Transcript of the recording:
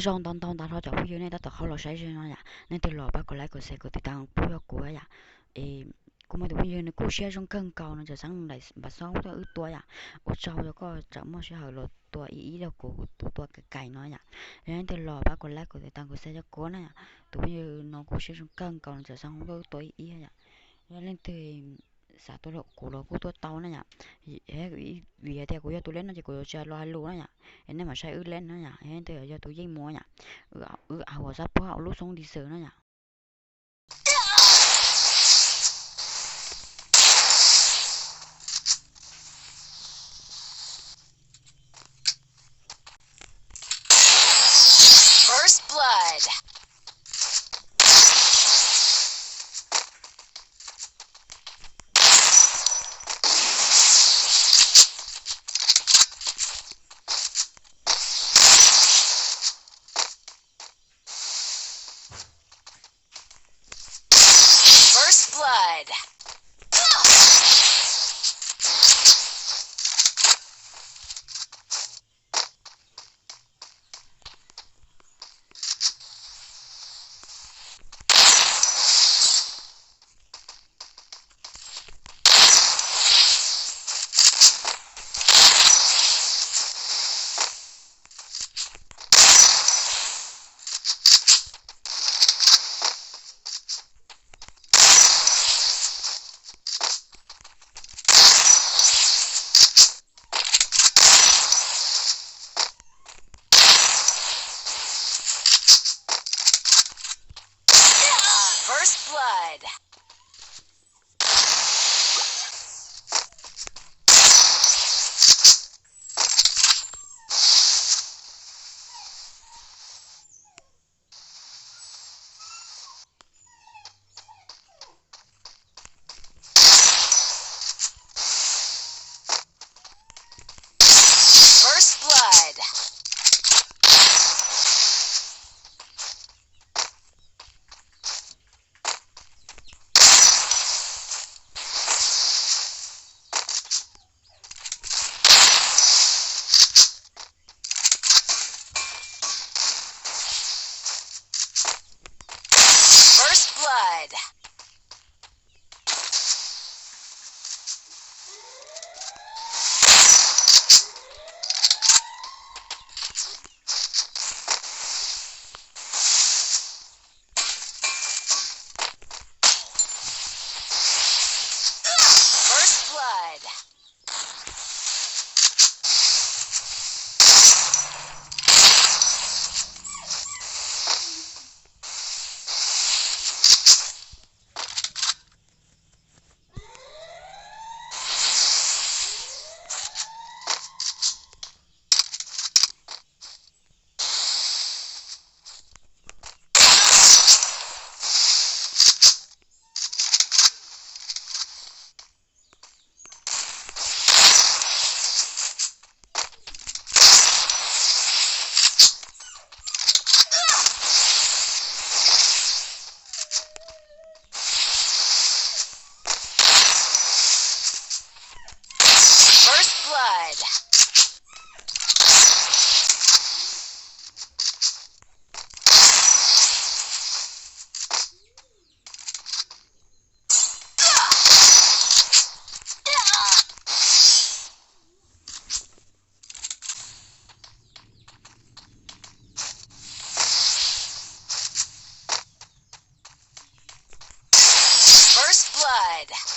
rong tông tông ta thôi chọn phía này ta tự khó lo sai rồi nha nên từ lò ba có lại có xe có thì tăng bùi của ya e cũng mà tụi bây giờ nó cũng xe trong cân cầu nóจะสั่งได้บัดซองตัวตัวya อุดเจ้าแล้วก็จะมั่วช่วยหาลดตัวอีแล้วก็ตัวไก่น้อยอ่ะแล้วนั่นแต่รอปะคนแรกก็จะตั้งก็เสียจะก้นอ่ะตัวนี้น้องกูเชื่อชงกังก่อนจะสั่งตัวอีอ่ะแล้วนั่นแต่สาตัวกูเรากูตัวเต้านั่นอ่ะเฮ้ยวีแต่กูจะตัวเล่นนั่นจะกูจะรอฮัลโหลนั่นอ่ะเอ็นนี่มาใช้เล่นนั่นอ่ะเฮ้ยแต่จะตัวยิ่งมัวอ่ะเอาหัวซับเพราะเอาลูกทรงดีเสือนั่นอ่ะ First blood. First blood. First blood. First blood. First blood. First blood. First blood. First blood.